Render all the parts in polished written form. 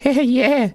Yeah.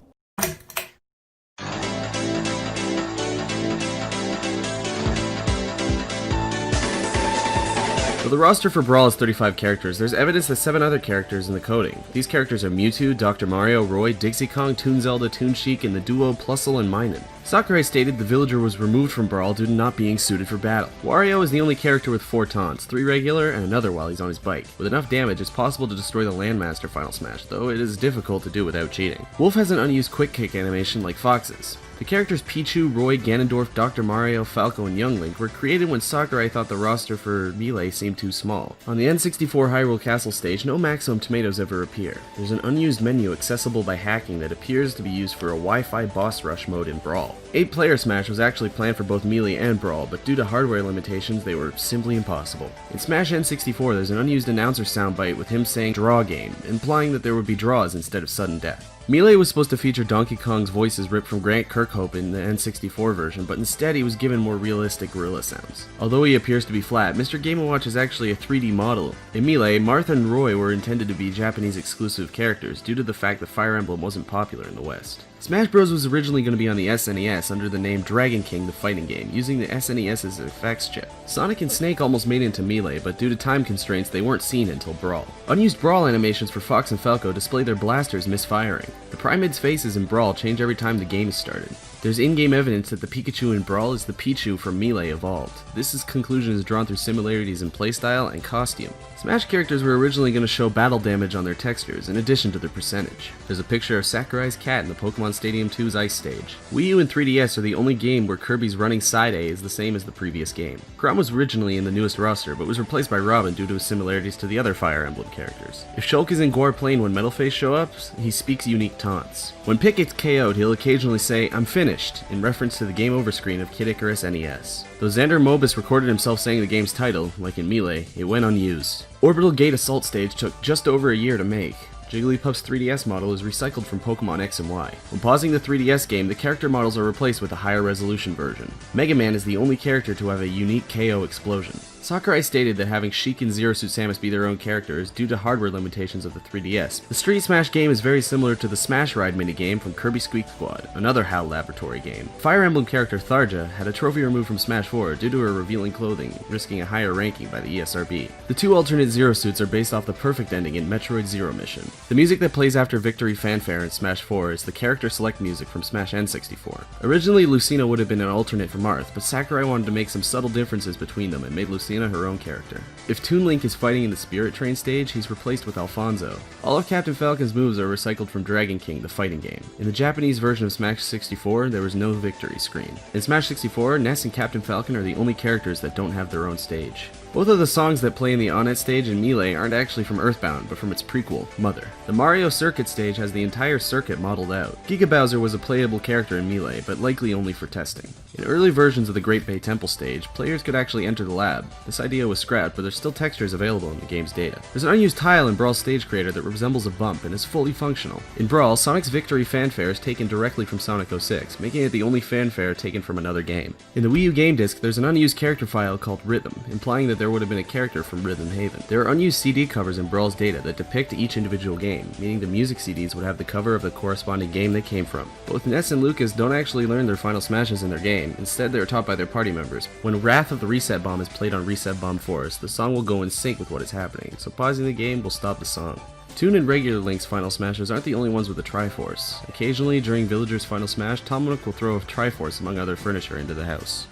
Though the roster for Brawl is 35 characters, there's evidence that 7 other characters in the coding. These characters are Mewtwo, Dr. Mario, Roy, Dixie Kong, Toon Zelda, Toon Sheik, and the duo Plusle and Minun. Sakurai stated the villager was removed from Brawl due to not being suited for battle. Wario is the only character with 4 taunts, 3 regular and another while he's on his bike. With enough damage, it's possible to destroy the Landmaster Final Smash, though it is difficult to do without cheating. Wolf has an unused quick kick animation like Fox's. The characters Pichu, Roy, Ganondorf, Dr. Mario, Falco, and Young Link were created when Sakurai thought the roster for Melee seemed too small. On the N64 Hyrule Castle stage, no maximum tomatoes ever appear. There's an unused menu accessible by hacking that appears to be used for a Wi-Fi boss rush mode in Brawl. 8-player Smash was actually planned for both Melee and Brawl, but due to hardware limitations, they were simply impossible. In Smash N64, there's an unused announcer soundbite with him saying "draw game," implying that there would be draws instead of sudden death. Melee was supposed to feature Donkey Kong's voices ripped from Grant Kirkhope in the N64 version, but instead he was given more realistic gorilla sounds. Although he appears to be flat, Mr. Game & Watch is actually a 3D model. In Melee, Martha and Roy were intended to be Japanese exclusive characters due to the fact that Fire Emblem wasn't popular in the West. Smash Bros. Was originally going to be on the SNES under the name Dragon King the Fighting Game, using the SNES's effects chip. Sonic and Snake almost made it into Melee, but due to time constraints they weren't seen until Brawl. Unused Brawl animations for Fox and Falco display their blasters misfiring. The Primid's faces in Brawl change every time the game is started. There's in-game evidence that the Pikachu in Brawl is the Pichu from Melee evolved. This conclusion is drawn through similarities in playstyle and costume. Smash characters were originally going to show battle damage on their textures, in addition to their percentage. There's a picture of Sakurai's cat in the Pokemon Stadium 2's Ice Stage. Wii U and 3DS are the only game where Kirby's running side A is the same as the previous game. Chrom was originally in the newest roster, but was replaced by Robin due to his similarities to the other Fire Emblem characters. If Shulk is in Gore Plain when Metal Face show up, he speaks unique taunts. When Pit gets KO'd, he'll occasionally say, "I'm finished," in reference to the Game Over screen of Kid Icarus NES. Though Xander Mobus recorded himself saying the game's title, like in Melee, it went unused. Orbital Gate Assault stage took just over a year to make. Jigglypuff's 3DS model is recycled from Pokemon X and Y. When pausing the 3DS game, the character models are replaced with a higher resolution version. Mega Man is the only character to have a unique KO explosion. Sakurai stated that having Sheik and Zero Suit Samus be their own characters due to hardware limitations of the 3DS. The Street Smash game is very similar to the Smash Ride minigame from Kirby Squeak Squad, another HAL Laboratory game. Fire Emblem character Tharja had a trophy removed from Smash 4 due to her revealing clothing, risking a higher ranking by the ESRB. The 2 alternate Zero Suits are based off the perfect ending in Metroid Zero Mission. The music that plays after Victory Fanfare in Smash 4 is the character select music from Smash N64. Originally, Lucina would have been an alternate for Marth, but Sakurai wanted to make some subtle differences between them and made Lucina her own character. If Toon Link is fighting in the Spirit Train stage, he's replaced with Alfonso. All of Captain Falcon's moves are recycled from Dragon King, the fighting game. In the Japanese version of Smash 64, there was no victory screen. In Smash 64, Ness and Captain Falcon are the only characters that don't have their own stage. Both of the songs that play in the Onett stage in Melee aren't actually from Earthbound, but from its prequel, Mother. The Mario Circuit stage has the entire circuit modeled out. Giga Bowser was a playable character in Melee, but likely only for testing. In early versions of the Great Bay Temple stage, players could actually enter the lab. This idea was scrapped, but there's still textures available in the game's data. There's an unused tile in Brawl's stage creator that resembles a bump and is fully functional. In Brawl, Sonic's Victory Fanfare is taken directly from Sonic 06, making it the only fanfare taken from another game. In the Wii U game disc, there's an unused character file called Rhythm, implying that there would have been a character from Rhythm Haven. There are unused CD covers in Brawl's data that depict each individual game, meaning the music CDs would have the cover of the corresponding game they came from. Both Ness and Lucas don't actually learn their final smashes in their game, instead they are taught by their party members. When Wrath of the Reset Bomb is played on Reset Bomb Forest, the song will go in sync with what is happening, so pausing the game will stop the song. Toon and regular Link's final smashes aren't the only ones with the Triforce. Occasionally, during Villager's final smash, Tom Nook will throw a Triforce among other furniture into the house.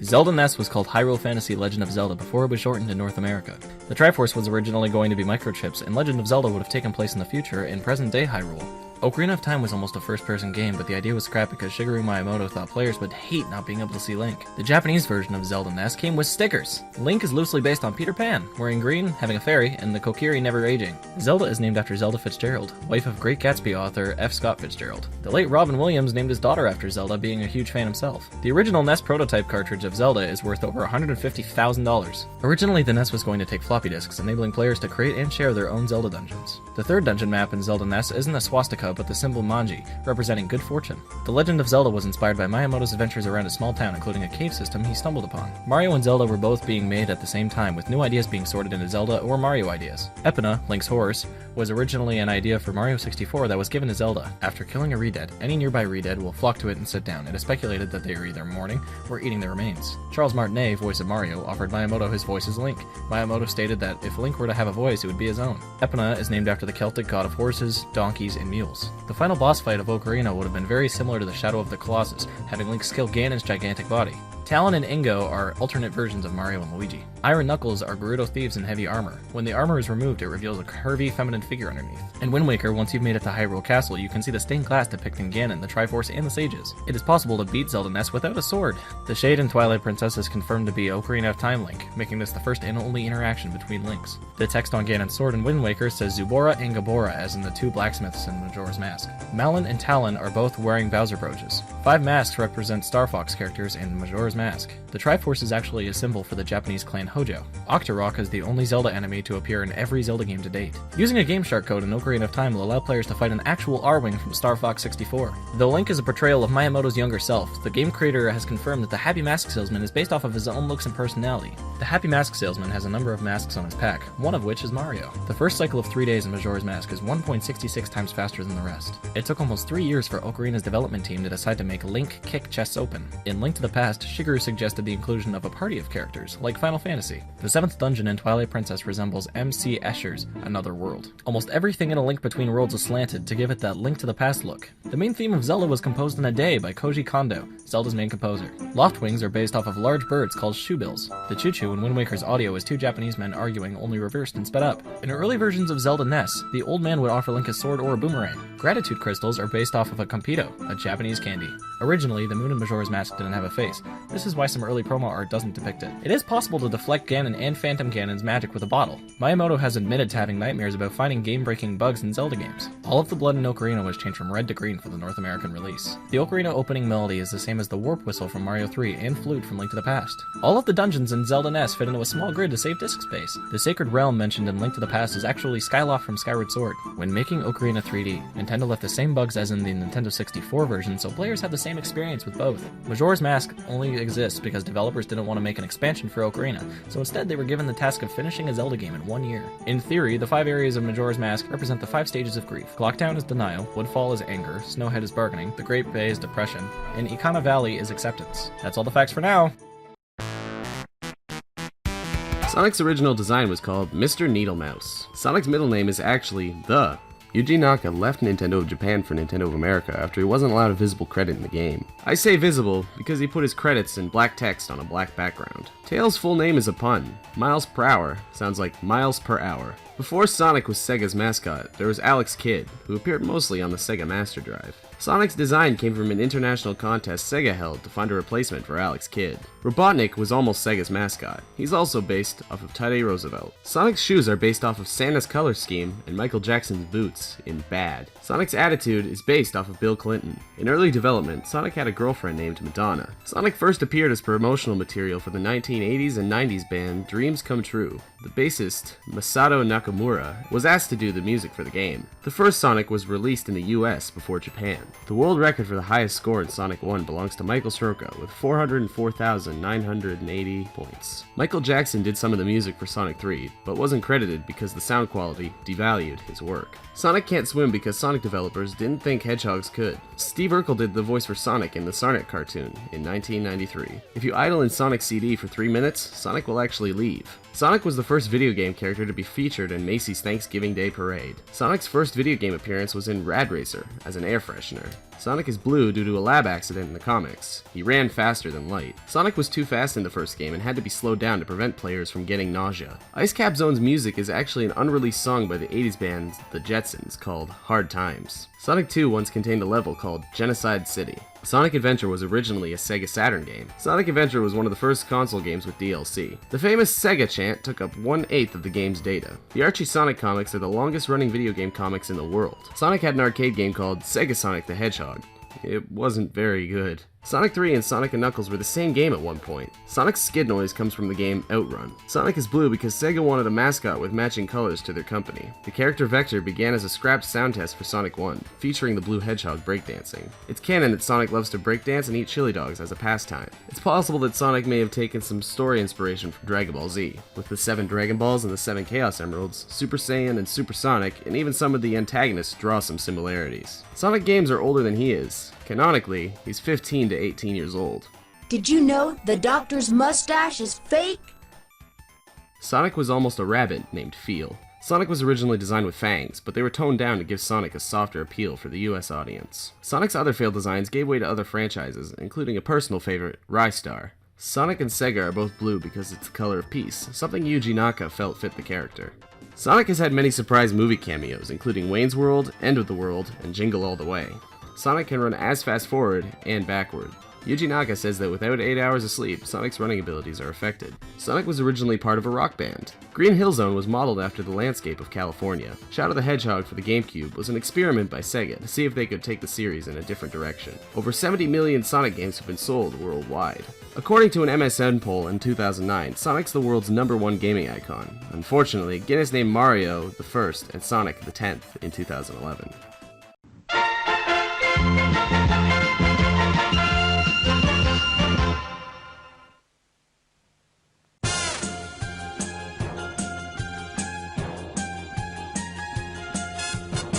Zelda NES was called Hyrule Fantasy Legend of Zelda before it was shortened in North America. The Triforce was originally going to be microchips, and Legend of Zelda would have taken place in the future in present-day Hyrule. Ocarina of Time was almost a first-person game, but the idea was scrapped because Shigeru Miyamoto thought players would hate not being able to see Link. The Japanese version of Zelda NES came with stickers. Link is loosely based on Peter Pan, wearing green, having a fairy, and the Kokiri never aging. Zelda is named after Zelda Fitzgerald, wife of Great Gatsby author F. Scott Fitzgerald. The late Robin Williams named his daughter after Zelda, being a huge fan himself. The original NES prototype cartridge of Zelda is worth over $150,000. Originally, the NES was going to take floppy disks, enabling players to create and share their own Zelda dungeons. The third dungeon map in Zelda NES isn't a swastika, replica but the symbol Manji, representing good fortune. The Legend of Zelda was inspired by Miyamoto's adventures around a small town, including a cave system he stumbled upon. Mario and Zelda were both being made at the same time, with new ideas being sorted into Zelda or Mario ideas. Epona, Link's horse, was originally an idea for Mario 64 that was given to Zelda. After killing a Redead, any nearby Redead will flock to it and sit down. It is speculated that they are either mourning or eating their remains. Charles Martinet, voice of Mario, offered Miyamoto his voice as Link. Miyamoto stated that if Link were to have a voice, it would be his own. Epona is named after the Celtic god of horses, donkeys, and mules. The final boss fight of Ocarina would have been very similar to the Shadow of the Colossus, having Link scale Ganon's gigantic body. Talon and Ingo are alternate versions of Mario and Luigi. Iron Knuckles are Gerudo thieves in heavy armor. When the armor is removed, it reveals a curvy feminine figure underneath. In Wind Waker, once you've made it to Hyrule Castle, you can see the stained glass depicting Ganon, the Triforce, and the Sages. It is possible to beat Zelda Ness without a sword. The Shade and Twilight Princess is confirmed to be Ocarina of Time Link, making this the first and only interaction between Links. The text on Ganon's sword in Wind Waker says Zubora and Gabora, as in the two blacksmiths in Majora's Mask. Malon and Talon are both wearing Bowser brooches. 5 masks represent Star Fox characters in Majora's Mask. The Triforce is actually a symbol for the Japanese clan Hojo. Octorok is the only Zelda enemy to appear in every Zelda game to date. Using a Game Shark code in Ocarina of Time will allow players to fight an actual Arwing from Star Fox 64. Though Link is a portrayal of Miyamoto's younger self, the game creator has confirmed that the Happy Mask Salesman is based off of his own looks and personality. The Happy Mask Salesman has a number of masks on his pack, one of which is Mario. The first cycle of 3 days in Majora's Mask is 1.66 times faster than the rest. It took almost 3 years for Ocarina's development team to decide to make Link kick chests open. In Link to the Past, Shigeru suggested the inclusion of a party of characters, like Final Fantasy. The 7th dungeon in Twilight Princess resembles M.C. Escher's Another World. Almost everything in A Link Between Worlds is slanted to give it that Link to the Past look. The main theme of Zelda was composed in a day by Koji Kondo, Zelda's main composer. Loftwings are based off of large birds called shoebills. The choo-choo in Wind Waker's audio is 2 Japanese men arguing, only reversed and sped up. In early versions of Zelda Ness, the old man would offer Link a sword or a boomerang. Gratitude crystals are based off of a Compito, a Japanese candy. Originally, the moon in Majora's Mask didn't have a face. This is why some early promo art doesn't depict it. It is possible to deflect Ganon and Phantom Ganon's magic with a bottle. Miyamoto has admitted to having nightmares about finding game-breaking bugs in Zelda games. All of the blood in Ocarina was changed from red to green for the North American release. The Ocarina opening melody is the same as the warp whistle from Mario 3 and flute from Link to the Past. All of the dungeons in Zelda Ness fit into a small grid to save disk space. The Sacred Realm mentioned in Link to the Past is actually Skyloft from Skyward Sword. When making Ocarina 3D, Nintendo left the same bugs as in the Nintendo 64 version, so players have the same experience with both. Majora's Mask only exists because developers didn't want to make an expansion for Ocarina, so instead they were given the task of finishing a Zelda game in 1 year. In theory, the 5 areas of Majora's Mask represent the 5 stages of grief. Clocktown is denial, Woodfall is anger, Snowhead is bargaining, the Great Bay is depression, and Ikana Valley is acceptance. That's all the facts for now. Sonic's original design was called Mr. Needlemouse. Sonic's middle name is actually The. Yuji Naka left Nintendo of Japan for Nintendo of America after he wasn't allowed a visible credit in the game. I say visible because he put his credits in black text on a black background. Tails' full name is a pun. Miles per hour sounds like miles per hour. Before Sonic was Sega's mascot, there was Alex Kidd, who appeared mostly on the Sega Master Drive. Sonic's design came from an international contest Sega held to find a replacement for Alex Kidd. Robotnik was almost Sega's mascot. He's also based off of Teddy Roosevelt. Sonic's shoes are based off of Santa's color scheme and Michael Jackson's boots in Bad. Sonic's attitude is based off of Bill Clinton. In early development, Sonic had a girlfriend named Madonna. Sonic first appeared as promotional material for the 1980s and 90s band Dreams Come True. The bassist, Masato Nakamura, was asked to do the music for the game. The first Sonic was released in the US before Japan. The world record for the highest score in Sonic 1 belongs to Michael Soroka with 404,980 points. Michael Jackson did some of the music for Sonic 3, but wasn't credited because the sound quality devalued his work. Sonic can't swim because Sonic developers didn't think hedgehogs could. Steve Urkel did the voice for Sonic in the Sonic cartoon in 1993. If you idle in Sonic CD for 3 minutes, Sonic will actually leave. Sonic was the first video game character to be featured in Macy's Thanksgiving Day Parade. Sonic's first video game appearance was in Rad Racer as an air freshener. Sonic is blue due to a lab accident in the comics. He ran faster than light. Sonic was too fast in the first game and had to be slowed down to prevent players from getting nausea. Ice Cap Zone's music is actually an unreleased song by the 80s band The Jetsons called Hard Times. Sonic 2 once contained a level called Genocide City. Sonic Adventure was originally a Sega Saturn game. Sonic Adventure was one of the first console games with DLC. The famous Sega chant took up 1/8 of the game's data. The Archie Sonic comics are the longest running video game comics in the world. Sonic had an arcade game called Sega Sonic the Hedgehog. It wasn't very good. Sonic 3 and Sonic & Knuckles were the same game at one point. Sonic's skid noise comes from the game Outrun. Sonic is blue because Sega wanted a mascot with matching colors to their company. The character Vector began as a scrapped sound test for Sonic 1, featuring the blue hedgehog breakdancing. It's canon that Sonic loves to breakdance and eat chili dogs as a pastime. It's possible that Sonic may have taken some story inspiration from Dragon Ball Z, with the 7 Dragon Balls and the 7 Chaos Emeralds, Super Saiyan and Super Sonic, and even some of the antagonists draw some similarities. Sonic games are older than he is. Canonically, he's 15 to 18 years old. Did you know the doctor's mustache is fake? Sonic was almost a rabbit named Feel. Sonic was originally designed with fangs, but they were toned down to give Sonic a softer appeal for the US audience. Sonic's other failed designs gave way to other franchises, including a personal favorite, Rystar. Sonic and Sega are both blue because it's the color of peace, something Yuji Naka felt fit the character. Sonic has had many surprise movie cameos, including Wayne's World, End of the World, and Jingle All the Way. Sonic can run as fast forward and backward. Yuji Naka says that without 8 hours of sleep, Sonic's running abilities are affected. Sonic was originally part of a rock band. Green Hill Zone was modeled after the landscape of California. Shadow the Hedgehog for the GameCube was an experiment by Sega to see if they could take the series in a different direction. Over 70 million Sonic games have been sold worldwide. According to an MSN poll in 2009, Sonic's the world's #1 gaming icon. Unfortunately, Guinness named Mario the first and Sonic the 10th in 2011.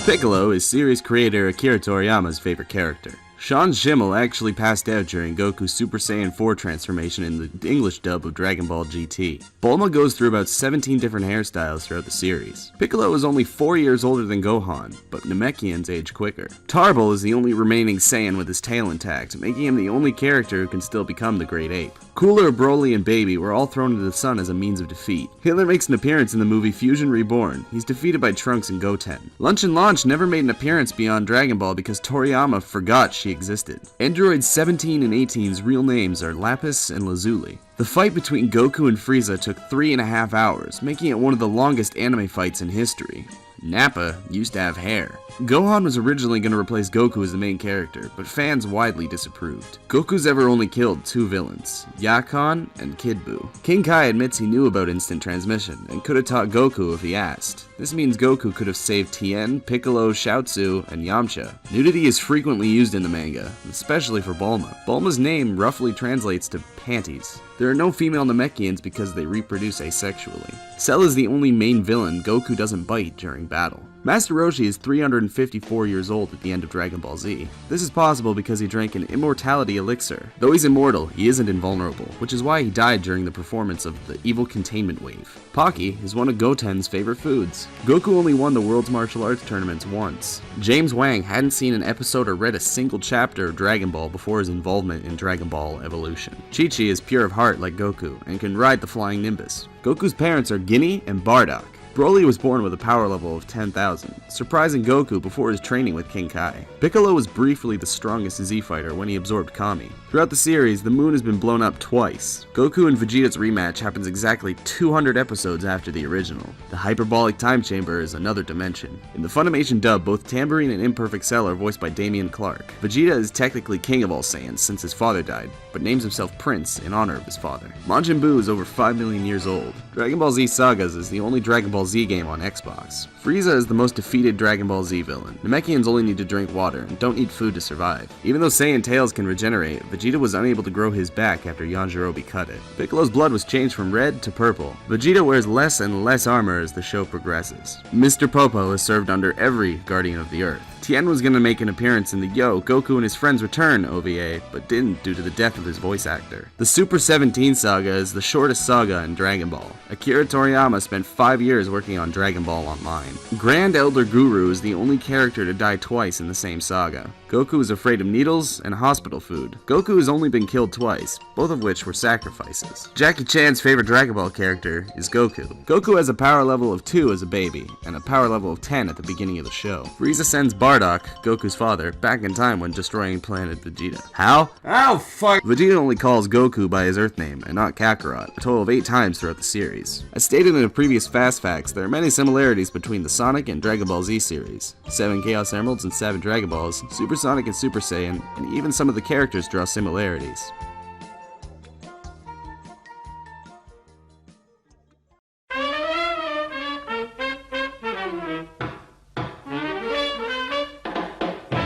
Piccolo is series creator Akira Toriyama's favorite character. Sean Schimmel actually passed out during Goku's Super Saiyan 4 transformation in the English dub of Dragon Ball GT. Bulma goes through about 17 different hairstyles throughout the series. Piccolo is only 4 years older than Gohan, but Namekians age quicker. Tarbell is the only remaining Saiyan with his tail intact, making him the only character who can still become the Great Ape. Cooler, Broly, and Baby were all thrown into the sun as a means of defeat. Hitler makes an appearance in the movie Fusion Reborn. He's defeated by Trunks and Goten. Lunch and Launch never made an appearance beyond Dragon Ball because Toriyama forgot she existed. Androids 17 and 18's real names are Lapis and Lazuli. The fight between Goku and Frieza took 3.5 hours, making it one of the longest anime fights in history. Nappa used to have hair. Gohan was originally going to replace Goku as the main character, but fans widely disapproved. Goku's ever only killed 2 villains, Yakon and Kid Buu. King Kai admits he knew about instant transmission, and could have taught Goku if he asked. This means Goku could have saved Tien, Piccolo, Chaozu, and Yamcha. Nudity is frequently used in the manga, especially for Bulma. Bulma's name roughly translates to panties. There are no female Namekians because they reproduce asexually. Cell is the only main villain Goku doesn't bite during battle. Master Roshi is 354 years old at the end of Dragon Ball Z. This is possible because he drank an immortality elixir. Though he's immortal, he isn't invulnerable, which is why he died during the performance of the Evil Containment Wave. Pocky is one of Goten's favorite foods. Goku only won the World's Martial Arts tournaments once. James Wang hadn't seen an episode or read a single chapter of Dragon Ball before his involvement in Dragon Ball Evolution. Chi-Chi is pure of heart like Goku, and can ride the flying Nimbus. Goku's parents are Ginny and Bardock. Broly was born with a power level of 10,000, surprising Goku before his training with King Kai. Piccolo was briefly the strongest Z fighter when he absorbed Kami. Throughout the series, the moon has been blown up twice. Goku and Vegeta's rematch happens exactly 200 episodes after the original. The hyperbolic time chamber is another dimension. In the Funimation dub, both Tambourine and Imperfect Cell are voiced by Damian Clark. Vegeta is technically king of all Saiyans since his father died, but names himself Prince in honor of his father. Majin Buu is over 5 million years old. Dragon Ball Z Sagas is the only Dragon Ball Z game on Xbox. Frieza is the most defeated Dragon Ball Z villain. Namekians only need to drink water and don't need food to survive. Even though Saiyan tails can regenerate, Vegeta was unable to grow his back after Yajirobe cut it. Piccolo's blood was changed from red to purple. Vegeta wears less and less armor as the show progresses. Mr. Popo has served under every Guardian of the Earth. Tien was going to make an appearance in the Yo, Goku and His Friends Return OVA, but didn't due to the death of his voice actor. The Super 17 saga is the shortest saga in Dragon Ball. Akira Toriyama spent 5 years working on Dragon Ball Online. Grand Elder Guru is the only character to die twice in the same saga. Goku is afraid of needles and hospital food. Goku has only been killed twice, both of which were sacrifices. Jackie Chan's favorite Dragon Ball character is Goku. Goku has a power level of 2 as a baby, and a power level of 10 at the beginning of the show. Frieza sends Bardock, Goku's father, back in time when destroying planet Vegeta. How? Oh, fuck! Vegeta only calls Goku by his Earth name, and not Kakarot, a total of 8 times throughout the series. As stated in a previous Fast Facts, there are many similarities between the Sonic and Dragon Ball Z series. 7 Chaos Emeralds and 7 Dragon Balls, Super Sonic and Super Saiyan, and even some of the characters draw similarities.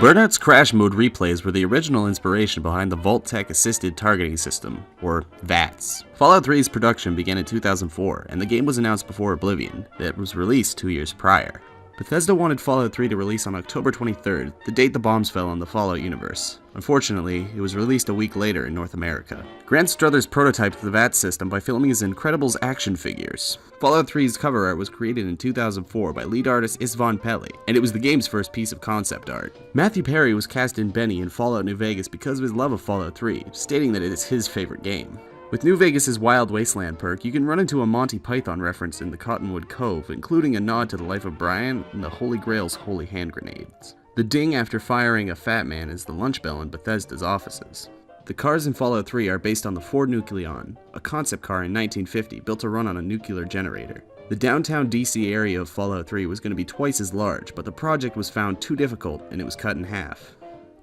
Burnout's Crash Mode replays were the original inspiration behind the Vault-Tec Assisted Targeting System, or VATS. Fallout 3's production began in 2004, and the game was announced before Oblivion, that was released 2 years prior. Bethesda wanted Fallout 3 to release on October 23rd, the date the bombs fell on the Fallout universe. Unfortunately, it was released a week later in North America. Grant Struthers prototyped the VAT system by filming his Incredibles action figures. Fallout 3's cover art was created in 2004 by lead artist István Pelli, and it was the game's first piece of concept art. Matthew Perry was cast in Benny in Fallout New Vegas because of his love of Fallout 3, stating that it is his favorite game. With New Vegas' Wild Wasteland perk, you can run into a Monty Python reference in the Cottonwood Cove, including a nod to the life of Brian and the Holy Grail's holy hand grenades. The ding after firing a fat man is the lunch bell in Bethesda's offices. The cars in Fallout 3 are based on the Ford Nucleon, a concept car in 1950 built to run on a nuclear generator. The downtown DC area of Fallout 3 was going to be twice as large, but the project was found too difficult and it was cut in half.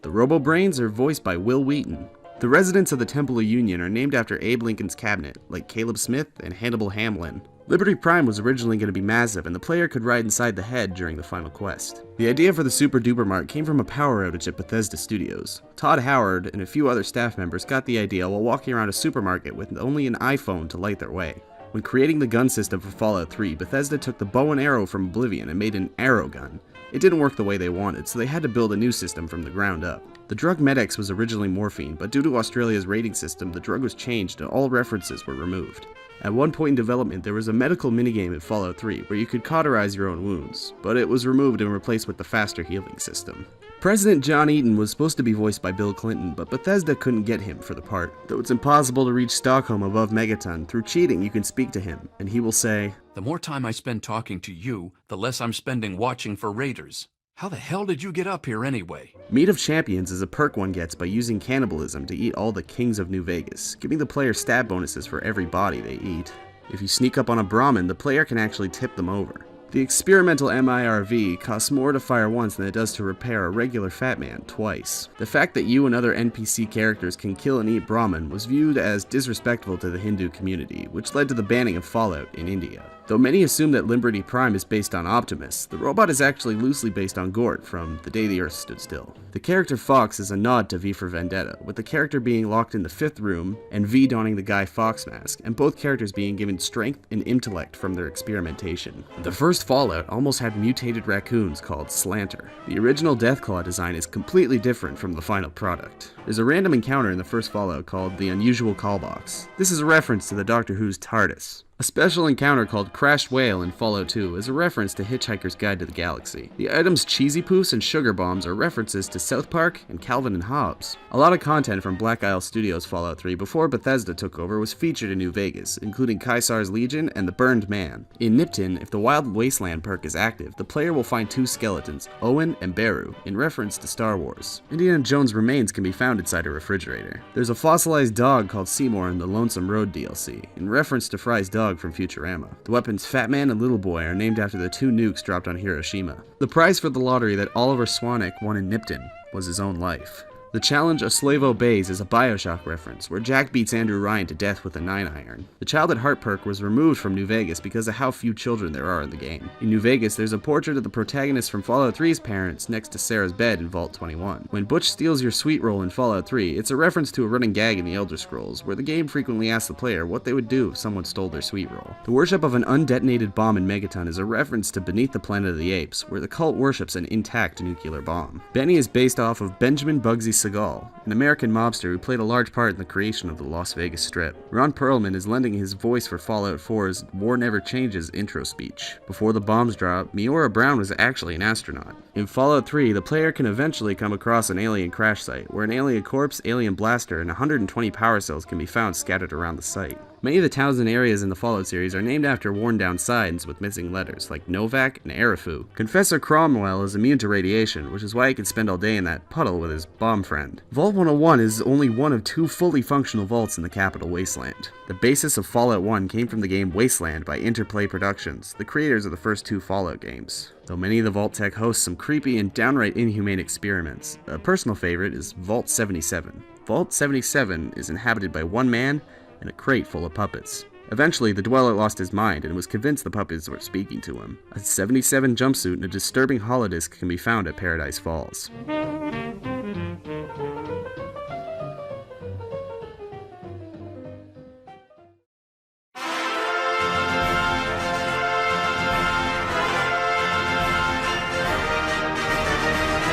The Robo-Brains are voiced by Will Wheaton. The residents of the Temple of Union are named after Abe Lincoln's cabinet, like Caleb Smith and Hannibal Hamlin. Liberty Prime was originally going to be massive, and the player could ride inside the head during the final quest. The idea for the Super Duper Mart came from a power outage at Bethesda Studios. Todd Howard and a few other staff members got the idea while walking around a supermarket with only an iPhone to light their way. When creating the gun system for Fallout 3, Bethesda took the bow and arrow from Oblivion and made an arrow gun. It didn't work the way they wanted, so they had to build a new system from the ground up. The drug Med-X was originally morphine, but due to Australia's rating system, the drug was changed and all references were removed. At one point in development, there was a medical minigame in Fallout 3 where you could cauterize your own wounds, but it was removed and replaced with the faster healing system. President John Eaton was supposed to be voiced by Bill Clinton, but Bethesda couldn't get him for the part. Though it's impossible to reach Stockholm above Megaton, through cheating you can speak to him, and he will say, "The more time I spend talking to you, the less I'm spending watching for raiders. How the hell did you get up here anyway?" Meat of Champions is a perk one gets by using cannibalism to eat all the kings of New Vegas, giving the player stab bonuses for every body they eat. If you sneak up on a Brahmin, the player can actually tip them over. The experimental MIRV costs more to fire once than it does to repair a regular fat man twice. The fact that you and other NPC characters can kill and eat Brahmin was viewed as disrespectful to the Hindu community, which led to the banning of Fallout in India. Though many assume that Liberty Prime is based on Optimus, the robot is actually loosely based on Gort from The Day the Earth Stood Still. The character Fox is a nod to V for Vendetta, with the character being locked in the 5th room and V donning the Guy Fawkes mask, and both characters being given strength and intellect from their experimentation. The first Fallout almost had mutated raccoons called Slanter. The original Deathclaw design is completely different from the final product. There's a random encounter in the first Fallout called the Unusual Callbox. This is a reference to the Doctor Who's TARDIS. A special encounter called Crashed Whale in Fallout 2 is a reference to Hitchhiker's Guide to the Galaxy. The items Cheesy Poofs and Sugar Bombs are references to South Park and Calvin and Hobbes. A lot of content from Black Isle Studios' Fallout 3 before Bethesda took over was featured in New Vegas, including Caesar's Legion and the Burned Man. In Nipton, if the Wild Wasteland perk is active, the player will find 2 skeletons, Owen and Beru, in reference to Star Wars. Indiana Jones' remains can be found inside a refrigerator. There's a fossilized dog called Seymour in the Lonesome Road DLC, in reference to Fry's dog from Futurama. The weapons Fat Man and Little Boy are named after the 2 nukes dropped on Hiroshima. The prize for the lottery that Oliver Swanek won in Nipton was his own life. The challenge A Slave Obeys is a Bioshock reference, where Jack beats Andrew Ryan to death with a 9-iron. The Child at Heart perk was removed from New Vegas because of how few children there are in the game. In New Vegas, there's a portrait of the protagonist from Fallout 3's parents next to Sarah's bed in Vault 21. When Butch steals your sweet roll in Fallout 3, it's a reference to a running gag in the Elder Scrolls, where the game frequently asks the player what they would do if someone stole their sweet roll. The worship of an undetonated bomb in Megaton is a reference to Beneath the Planet of the Apes, where the cult worships an intact nuclear bomb. Benny is based off of Benjamin Bugsy Segal, an American mobster who played a large part in the creation of the Las Vegas Strip. Ron Perlman is lending his voice for Fallout 4's War Never Changes intro speech. Before the bombs drop, Miora Brown was actually an astronaut. In Fallout 3, the player can eventually come across an alien crash site, where an alien corpse, alien blaster, and 120 power cells can be found scattered around the site. Many of the towns and areas in the Fallout series are named after worn-down signs with missing letters, like Novak and Erifu. Confessor Cromwell is immune to radiation, which is why he could spend all day in that puddle with his bomb friend. Vault 101 is only one of 2 fully functional vaults in the capital Wasteland. The basis of Fallout 1 came from the game Wasteland by Interplay Productions, the creators of the first 2 Fallout games. Though many of the Vault tech hosts some creepy and downright inhumane experiments, a personal favorite is Vault 77. Vault 77 is inhabited by one man and a crate full of puppets. Eventually, the dweller lost his mind and was convinced the puppets were speaking to him. A 77 jumpsuit and a disturbing holodisc can be found at Paradise Falls.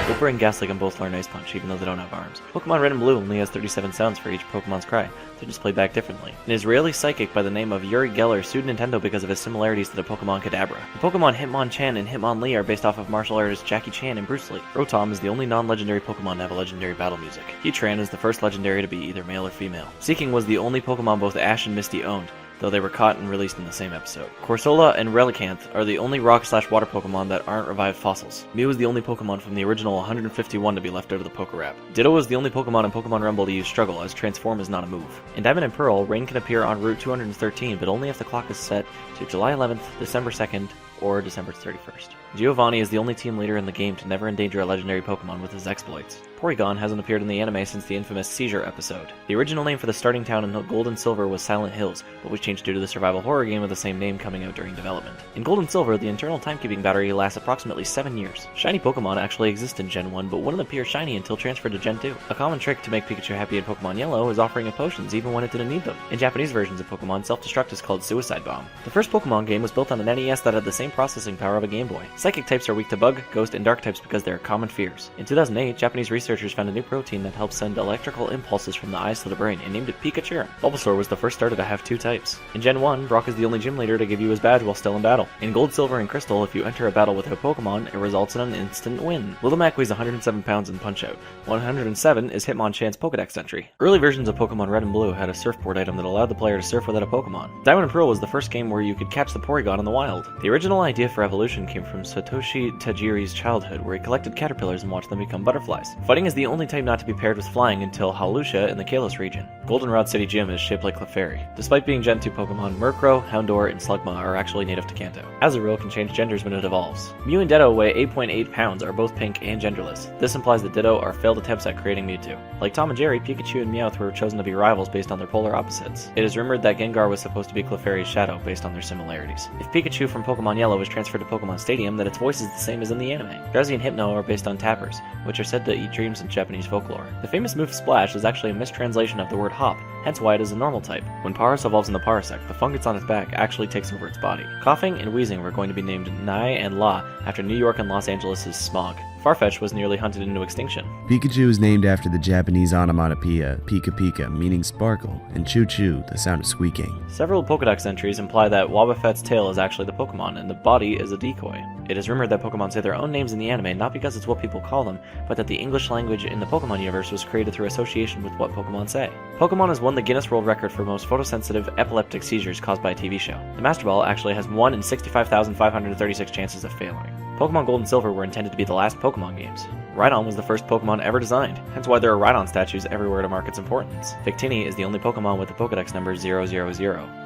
Wooper and Ghastly can both learn Ice Punch, even though they don't have arms. Pokemon Red and Blue only has 37 sounds for each Pokemon's cry. They're displayed back differently. An Israeli psychic by the name of Uri Geller sued Nintendo because of his similarities to the Pokemon Kadabra. The Pokemon Hitmonchan and Hitmonlee are based off of martial artists Jackie Chan and Bruce Lee. Rotom is the only non-legendary Pokemon to have a legendary battle music. Heatran is the first legendary to be either male or female. Seeking was the only Pokemon both Ash and Misty owned, though they were caught and released in the same episode. Corsola and Relicanth are the only rock/water Pokemon that aren't revived fossils. Mew is the only Pokemon from the original 151 to be left out of the Pokerap. Ditto is the only Pokemon in Pokemon Rumble to use Struggle, as Transform is not a move. In Diamond and Pearl, rain can appear on Route 213, but only if the clock is set to July 11th, December 2nd, or December 31st. Giovanni is the only team leader in the game to never endanger a legendary Pokemon with his exploits. Porygon hasn't appeared in the anime since the infamous Seizure episode. The original name for the starting town in Gold and Silver was Silent Hills, but was changed due to the survival horror game of the same name coming out during development. In Gold and Silver, the internal timekeeping battery lasts approximately 7 years. Shiny Pokemon actually exist in Gen 1, but wouldn't appear shiny until transferred to Gen 2. A common trick to make Pikachu happy in Pokemon Yellow is offering it potions even when it didn't need them. In Japanese versions of Pokemon, self-destruct is called Suicide Bomb. The first Pokemon game was built on an NES that had the same processing power of a Game Boy. Psychic types are weak to Bug, Ghost, and Dark types because they are common fears. In 2008, Japanese researchers found a new protein that helps send electrical impulses from the eyes to the brain and named it Pikachu. Bulbasaur was the first starter to have 2 types. In Gen 1, Brock is the only gym leader to give you his badge while still in battle. In Gold, Silver, and Crystal, if you enter a battle with a Pokemon, it results in an instant win. Littlemak weighs 107 pounds in Punch-Out. 107 is Hitmonchan's Pokedex entry. Early versions of Pokemon Red and Blue had a surfboard item that allowed the player to surf without a Pokemon. Diamond and Pearl was the first game where you could catch the Porygon in the wild. The original idea for evolution came from Satoshi Tajiri's childhood, where he collected caterpillars and watched them become butterflies. Fighting is the only type not to be paired with flying until Hawlucha in the Kalos region. Goldenrod City Gym is shaped like Clefairy. Despite being Gen 2 Pokemon, Murkrow, Houndour, and Slugma are actually native to Kanto. Azurill can change genders when it evolves. Mew and Ditto weigh 8.8 pounds, are both pink and genderless. This implies that Ditto are failed attempts at creating Mewtwo. Like Tom and Jerry, Pikachu and Meowth were chosen to be rivals based on their polar opposites. It is rumored that Gengar was supposed to be Clefairy's shadow based on their similarities. If Pikachu from Pokemon Yellow was transferred to Pokemon Stadium, then its voice is the same as in the anime. Drowsy and Hypno are based on tappers, which are said to eat dreams in Japanese folklore. The famous move Splash is actually a mistranslation of the word hop, hence why it is a normal type. When Paras evolves in the Parasect, the fungus on its back actually takes over its body. Coughing and wheezing were going to be named Nye and La after New York and Los Angeles' smog. Farfetch was nearly hunted into extinction. Pikachu is named after the Japanese onomatopoeia Pika Pika, meaning sparkle, and Choo Choo, the sound of squeaking. Several Pokedex entries imply that Wobbuffet's tail is actually the Pokemon, and the body is a decoy. It is rumored that Pokemon say their own names in the anime not because it's what people call them, but that the English language in the Pokemon universe was created through association with what Pokemon say. Pokemon has won the Guinness World Record for most photosensitive epileptic seizures caused by a TV show. The Master Ball actually has 1 in 65,536 chances of failing. Pokemon Gold and Silver were intended to be the last Pokemon games. Rhydon was the first Pokemon ever designed, hence why there are Rhydon statues everywhere to mark its importance. Victini is the only Pokemon with the Pokedex number 000.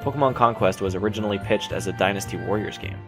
Pokemon Conquest was originally pitched as a Dynasty Warriors game.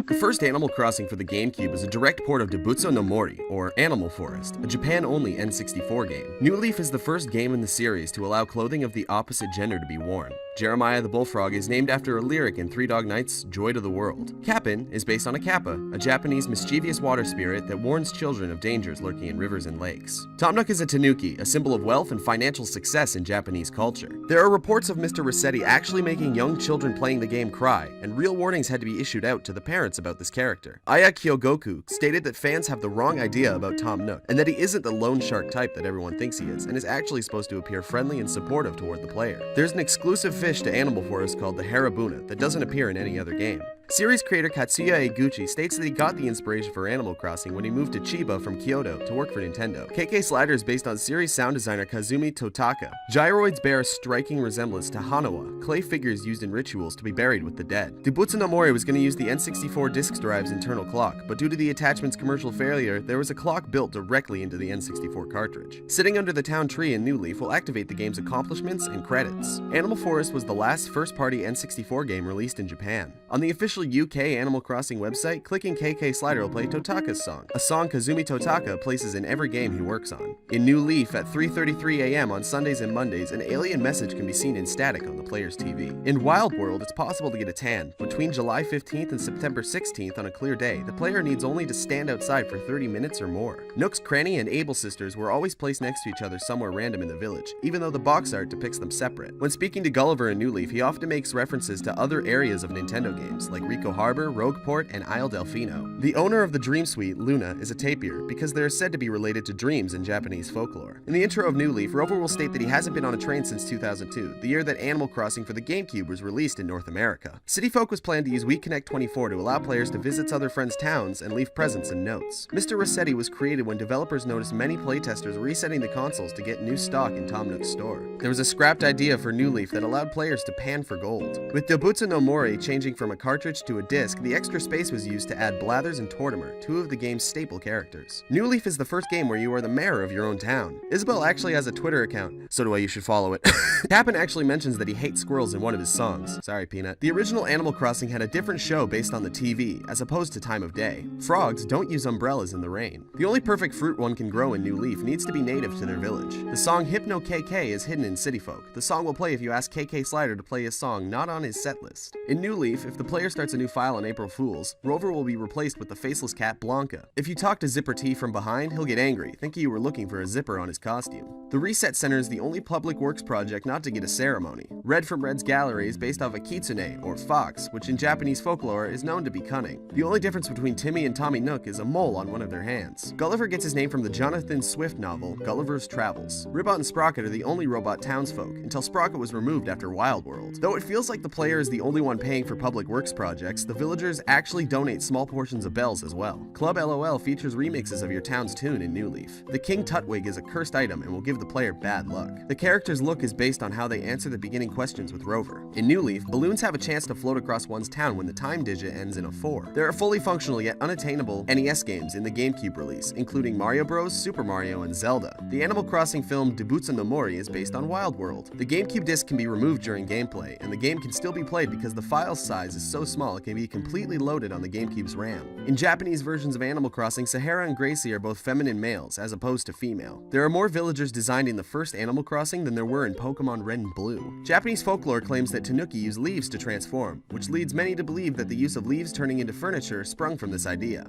The first Animal Crossing for the GameCube is a direct port of Debutsu no Mori, or Animal Forest, a Japan-only N64 game. New Leaf is the first game in the series to allow clothing of the opposite gender to be worn. Jeremiah the Bullfrog is named after a lyric in Three Dog Night's Joy to the World. Kapp'n is based on a kappa, a Japanese mischievous water spirit that warns children of dangers lurking in rivers and lakes. Tom Nook is a tanuki, a symbol of wealth and financial success in Japanese culture. There are reports of Mr. Rossetti actually making young children playing the game cry, and real warnings had to be issued out to the parents about this character. Aya Kyogoku stated that fans have the wrong idea about Tom Nook, and that he isn't the loan shark type that everyone thinks he is, and is actually supposed to appear friendly and supportive toward the player. There's an exclusive fish to Animal Forest called the Harabuna that doesn't appear in any other game. Series creator Katsuya Eguchi states that he got the inspiration for Animal Crossing when he moved to Chiba from Kyoto to work for Nintendo. KK Slider is based on series sound designer Kazumi Totaka. Gyroids bear a striking resemblance to Hanawa, clay figures used in rituals to be buried with the dead. Dubutsu no Mori was going to use the N64 disk drive's internal clock, but due to the attachment's commercial failure, there was a clock built directly into the N64 cartridge. Sitting under the town tree in New Leaf will activate the game's accomplishments and credits. Animal Forest was the last first-party N64 game released in Japan. On the official UK Animal Crossing website, clicking KK Slider will play Totaka's song, a song Kazumi Totaka places in every game he works on. In New Leaf at 3:33 a.m. on Sundays and Mondays, an alien message can be seen in static on the player's TV. In Wild World, it's possible to get a tan. Between July 15th and September 16th on a clear day, the player needs only to stand outside for 30 minutes or more. Nook's Cranny and Able sisters were always placed next to each other somewhere random in the village, even though the box art depicts them separate. When speaking to Gulliver in New Leaf, he often makes references to other areas of Nintendo games, like Rico Harbor, Rogueport, and Isle Delfino. The owner of the Dream Suite, Luna, is a tapir, because they are said to be related to dreams in Japanese folklore. In the intro of New Leaf, Rover will state that he hasn't been on a train since 2002, the year that Animal Crossing for the GameCube was released in North America. City Folk was planned to use WeConnect 24 to allow players to visit other friends' towns and leave presents and notes. Mr. Rossetti was created when developers noticed many playtesters resetting the consoles to get new stock in Tom Nook's store. There was a scrapped idea for New Leaf that allowed players to pan for gold. With Dobutsu no Mori changing from a cartridge to a disc, the extra space was used to add Blathers and Tortimer, two of the game's staple characters. New Leaf is the first game where you are the mayor of your own town. Isabel actually has a Twitter account, so do I, you should follow it. Kapp'n actually mentions that he hates squirrels in one of his songs. Sorry, Peanut. The original Animal Crossing had a different show based on the TV, as opposed to time of day. Frogs don't use umbrellas in the rain. The only perfect fruit one can grow in New Leaf needs to be native to their village. The song Hypno KK is hidden in City Folk. The song will play if you ask KK Slider to play a song not on his set list. In New Leaf, if the player starts a new file on April Fools, Rover will be replaced with the faceless cat Blanca. If you talk to Zipper T from behind, he'll get angry, thinking you were looking for a zipper on his costume. The Reset Center is the only public works project not to get a ceremony. Red from Red's Gallery is based off a kitsune, or fox, which in Japanese folklore is known to be cunning. The only difference between Timmy and Tommy Nook is a mole on one of their hands. Gulliver gets his name from the Jonathan Swift novel, Gulliver's Travels. Ribbot and Sprocket are the only robot townsfolk, until Sprocket was removed after Wild World. Though it feels like the player is the only one paying for public works projects, the villagers actually donate small portions of bells as well. Club LOL features remixes of your town's tune in New Leaf. The King Tutwig is a cursed item and will give the player bad luck. The character's look is based on how they answer the beginning questions with Rover. In New Leaf, balloons have a chance to float across one's town when the time digit ends in a 4. There are fully functional yet unattainable NES games in the GameCube release, including Mario Bros, Super Mario, and Zelda. The Animal Crossing film Dobutsu no Mori is based on Wild World. The GameCube disc can be removed during gameplay, and the game can still be played because the file size is so small it can be completely loaded on the GameCube's RAM. In Japanese versions of Animal Crossing, Sahara and Gracie are both feminine males, as opposed to female. There are more villagers designed in the first Animal Crossing than there were in Pokemon Red and Blue. Japanese folklore claims that Tanuki use leaves to transform, which leads many to believe that the use of leaves turning into furniture sprung from this idea.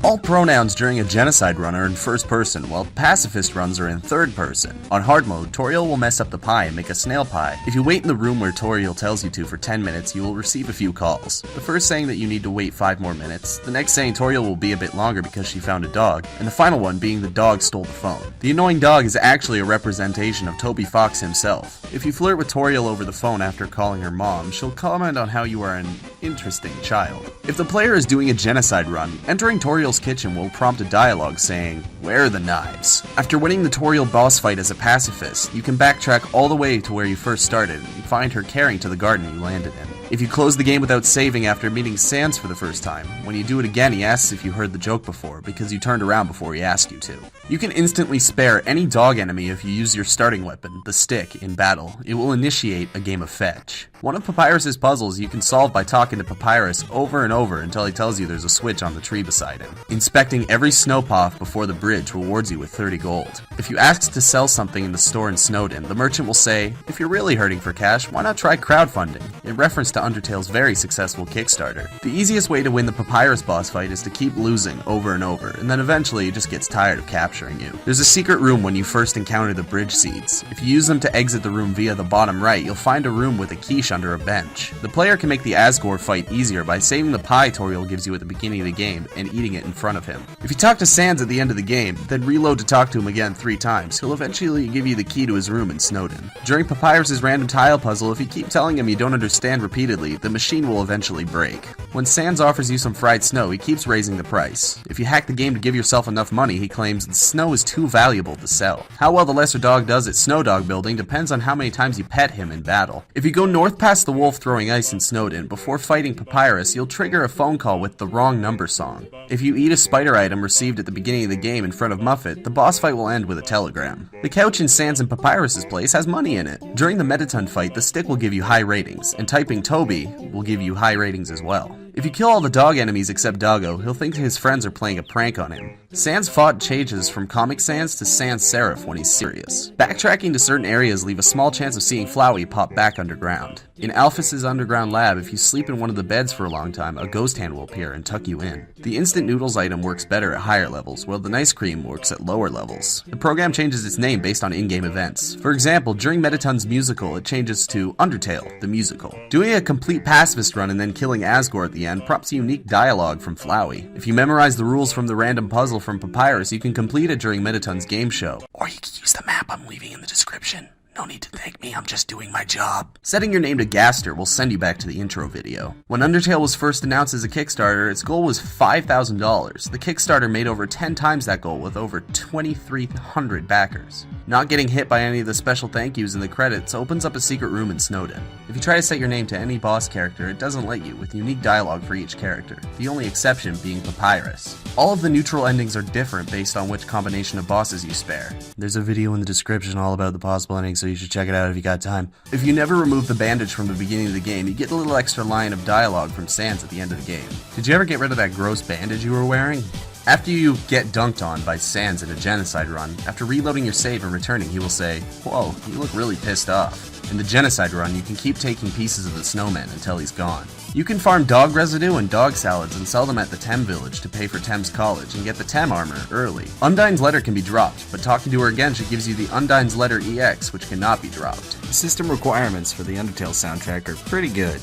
All pronouns during a genocide run are in first person, while pacifist runs are in third person. On hard mode, Toriel will mess up the pie and make a snail pie. If you wait in the room where Toriel tells you to for 10 minutes, you will receive a few calls. The first saying that you need to wait 5 more minutes, the next saying Toriel will be a bit longer because she found a dog, and the final one being the dog stole the phone. The annoying dog is actually a representation of Toby Fox himself. If you flirt with Toriel over the phone after calling her mom, she'll comment on how you are an interesting child. If the player is doing a genocide run, entering Toriel's kitchen will prompt a dialogue saying, "Where are the knives?" After winning the Toriel boss fight as a pacifist, you can backtrack all the way to where you first started and find her carrying to the garden you landed in. If you close the game without saving after meeting Sans for the first time, when you do it again he asks if you heard the joke before, because you turned around before he asked you to. You can instantly spare any dog enemy if you use your starting weapon, the stick, in battle. It will initiate a game of fetch. One of Papyrus's puzzles you can solve by talking to Papyrus over and over until he tells you there's a switch on the tree beside him. Inspecting every snowpath before the bridge rewards you with 30 gold. If you ask to sell something in the store in Snowdin, the merchant will say, if you're really hurting for cash, why not try crowdfunding? In reference to Undertale's very successful Kickstarter. The easiest way to win the Papyrus boss fight is to keep losing over and over, and then eventually he just gets tired of capturing you. There's a secret room when you first encounter the bridge seeds. If you use them to exit the room via the bottom right, you'll find a room with a quiche under a bench. The player can make the Asgore fight easier by saving the pie Toriel gives you at the beginning of the game and eating it in front of him. If you talk to Sans at the end of the game, then reload to talk to him again 3 times, he'll eventually give you the key to his room in Snowdin. During Papyrus's random tile puzzle, if you keep telling him you don't understand repeatedly, the machine will eventually break. When Sans offers you some fried snow, he keeps raising the price. If you hack the game to give yourself enough money, he claims the snow is too valuable to sell. How well the lesser dog does at Snow Dog building depends on how many times you pet him in battle. If you go north past the wolf throwing ice in Snowdin, before fighting Papyrus, you'll trigger a phone call with the wrong number song. If you eat a spider item received at the beginning of the game in front of Muffet, the boss fight will end with a telegram. The couch in Sans and Papyrus's place has money in it. During the Metaton fight, the stick will give you high ratings, and typing Toby will give you high ratings as well. If you kill all the dog enemies except Doggo, he'll think his friends are playing a prank on him. Sans font changes from Comic Sans to Sans Serif when he's serious. Backtracking to certain areas leave a small chance of seeing Flowey pop back underground. In Alphys's underground lab, if you sleep in one of the beds for a long time, a ghost hand will appear and tuck you in. The instant noodles item works better at higher levels, while the nice cream works at lower levels. The program changes its name based on in-game events. For example, during Metaton's musical, it changes to Undertale, the musical. Doing a complete pacifist run and then killing Asgore at the end prompts unique dialogue from Flowey. If you memorize the rules from the random puzzle from Papyrus, you can complete it during Metaton's game show. Or you can use the map I'm leaving in the description. No need to thank me, I'm just doing my job. Setting your name to Gaster will send you back to the intro video. When Undertale was first announced as a Kickstarter, its goal was $5,000. The Kickstarter made over 10 times that goal with over 2,300 backers. Not getting hit by any of the special thank yous in the credits opens up a secret room in Snowdin. If you try to set your name to any boss character, it doesn't let you, with unique dialogue for each character, the only exception being Papyrus. All of the neutral endings are different based on which combination of bosses you spare. There's a video in the description all about the possible endings, so you should check it out if you got time. If you never remove the bandage from the beginning of the game, you get a little extra line of dialogue from Sans at the end of the game. Did you ever get rid of that gross bandage you were wearing? After you get dunked on by Sans in a genocide run, after reloading your save and returning, he will say, "Whoa, you look really pissed off." In the genocide run, you can keep taking pieces of the snowman until he's gone. You can farm dog residue and dog salads and sell them at the Tem village to pay for Tem's college and get the Tem armor early. Undyne's letter can be dropped, but talking to her again she gives you the Undyne's letter EX, which cannot be dropped. The system requirements for the Undertale soundtrack are pretty good.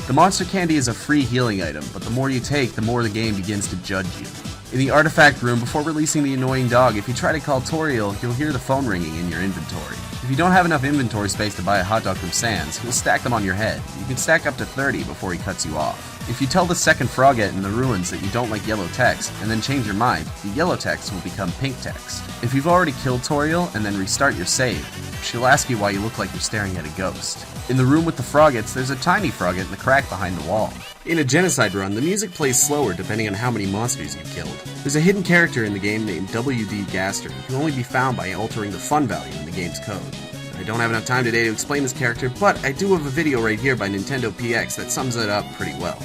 The monster candy is a free healing item, but the more you take, the more the game begins to judge you. In the artifact room, before releasing the annoying dog, if you try to call Toriel, you'll hear the phone ringing in your inventory. If you don't have enough inventory space to buy a hot dog from Sans, he'll stack them on your head. You can stack up to 30 before he cuts you off. If you tell the second frogette in the ruins that you don't like yellow text, and then change your mind, the yellow text will become pink text. If you've already killed Toriel and then restart your save, she'll ask you why you look like you're staring at a ghost. In the room with the frogettes, there's a tiny frogette in the crack behind the wall. In a genocide run, the music plays slower depending on how many monsters you've killed. There's a hidden character in the game named WD Gaster, who can only be found by altering the fun value in the game's code. I don't have enough time today to explain this character, but I do have a video right here by Nintendo PX that sums it up pretty well.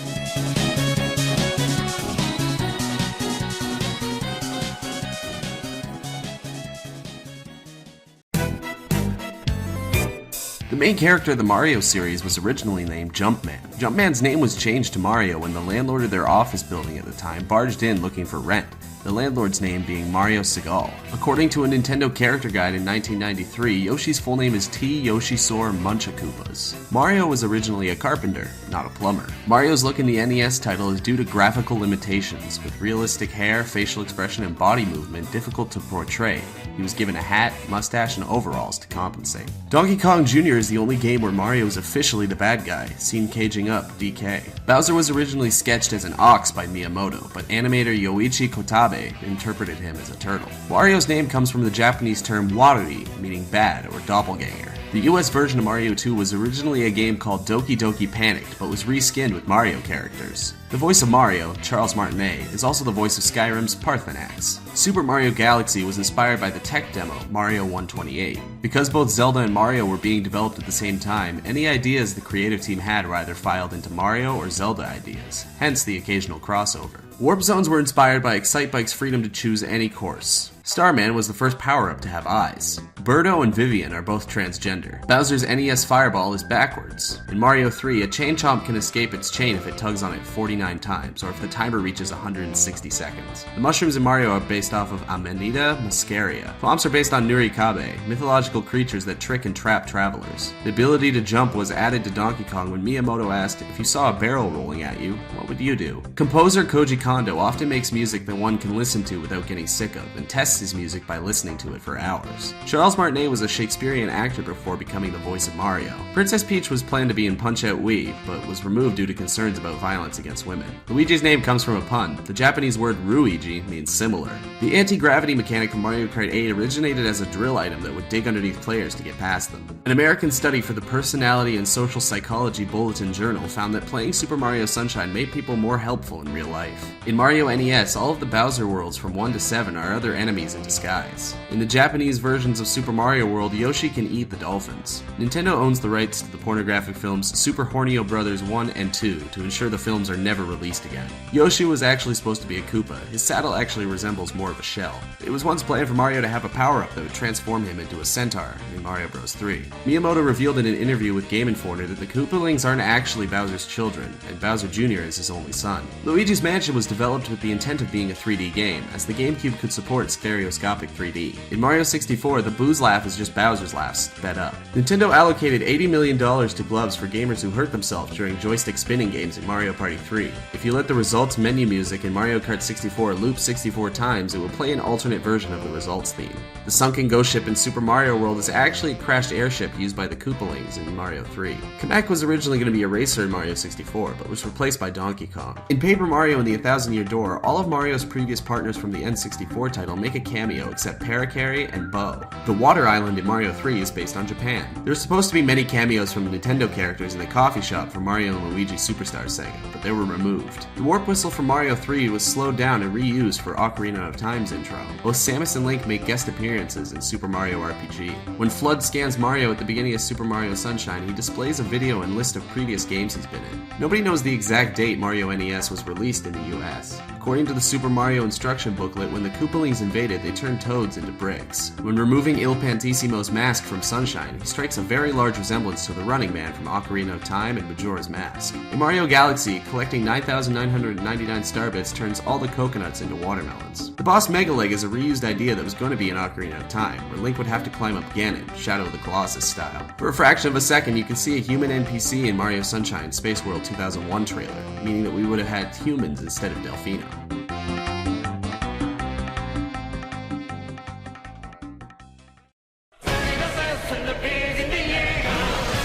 The main character of the Mario series was originally named Jumpman. Jumpman's name was changed to Mario when the landlord of their office building at the time barged in looking for rent, the landlord's name being Mario Segal. According to a Nintendo character guide in 1993, Yoshi's full name is T. Yoshisaur Munchakoopas. Mario was originally a carpenter, not a plumber. Mario's look in the NES title is due to graphical limitations, with realistic hair, facial expression, and body movement difficult to portray. He was given a hat, mustache, and overalls to compensate. Donkey Kong Jr. is the only game where Mario is officially the bad guy, seen caging up DK. Bowser was originally sketched as an ox by Miyamoto, but animator Yoichi Kotabe Kabe interpreted him as a turtle. Wario's name comes from the Japanese term warui, meaning bad or doppelganger. The US version of Mario 2 was originally a game called Doki Doki Panicked, but was reskinned with Mario characters. The voice of Mario, Charles Martinet, is also the voice of Skyrim's Parthenax. Super Mario Galaxy was inspired by the tech demo, Mario 128. Because both Zelda and Mario were being developed at the same time, any ideas the creative team had were either filed into Mario or Zelda ideas, hence the occasional crossover. Warp Zones were inspired by Excitebike's freedom to choose any course. Starman was the first power-up to have eyes. Birdo and Vivian are both transgender. Bowser's NES Fireball is backwards. In Mario 3, a Chain Chomp can escape its chain if it tugs on it 49 times, or if the timer reaches 160 seconds. The mushrooms in Mario are based off of Amanita muscaria. Thwomps are based on Nurikabe, mythological creatures that trick and trap travelers. The ability to jump was added to Donkey Kong when Miyamoto asked, if you saw a barrel rolling at you, what would you do? Composer Koji Kondo often makes music that one can listen to without getting sick of, and tests his music by listening to it for hours. Charles Martinet was a Shakespearean actor before becoming the voice of Mario. Princess Peach was planned to be in Punch-Out Wii, but was removed due to concerns about violence against women. Luigi's name comes from a pun. The Japanese word Ruigi means similar. The anti-gravity mechanic from Mario Kart 8 originated as a drill item that would dig underneath players to get past them. An American study for the Personality and Social Psychology Bulletin Journal found that playing Super Mario Sunshine made people more helpful in real life. In Mario NES, all of the Bowser worlds from 1 to 7 are other enemies in disguise. In the Japanese versions of Super Mario World, Yoshi can eat the dolphins. Nintendo owns the rights to the pornographic films Super Hornio Brothers 1 and 2 to ensure the films are never released again. Yoshi was actually supposed to be a Koopa. His saddle actually resembles more of a shell. It was once planned for Mario to have a power-up that would transform him into a centaur in Mario Bros. 3. Miyamoto revealed in an interview with Game Informer that the Koopalings aren't actually Bowser's children, and Bowser Jr. is his only son. Luigi's Mansion was developed with the intent of being a 3D game, as the GameCube could support stereoscopic 3D. In Mario 64, the Boo's laugh is just Bowser's laugh sped up. Nintendo allocated $80 million to gloves for gamers who hurt themselves during joystick spinning games in Mario Party 3. If you let the results menu music in Mario Kart 64 loop 64 times, it will play an alternate version of the results theme. The sunken ghost ship in Super Mario World is actually a crashed airship used by the Koopalings in Mario 3. Kamek was originally going to be a racer in Mario 64, but was replaced by Donkey Kong. In Paper Mario and the 1,000-Year Door, all of Mario's previous partners from the N64 title make a cameo except Parakarry and Bo. The Water Island in Mario 3 is based on Japan. There were supposed to be many cameos from Nintendo characters in the coffee shop for Mario and Luigi Superstar Saga, but they were removed. The Warp Whistle from Mario 3 was slowed down and reused for Ocarina of Time's intro. Both Samus and Link make guest appearances in Super Mario RPG. When Flood scans Mario at the beginning of Super Mario Sunshine, he displays a video and list of previous games he's been in. Nobody knows the exact date Mario NES was released in the US. According to the Super Mario instruction booklet, when the Koopalings invaded, they turned toads into bricks. When removing Il Pantissimo's mask from Sunshine, he strikes a very large resemblance to the Running Man from Ocarina of Time and Majora's Mask. In Mario Galaxy, collecting 9,999 starbits turns all the coconuts into watermelons. The boss Megaleg is a reused idea that was going to be in Ocarina of Time, where Link would have to climb up Ganon, Shadow of the Colossus style. For a fraction of a second, you can see a human NPC in Mario Sunshine Space World 2001 trailer, meaning that we would have had humans instead of Delfino.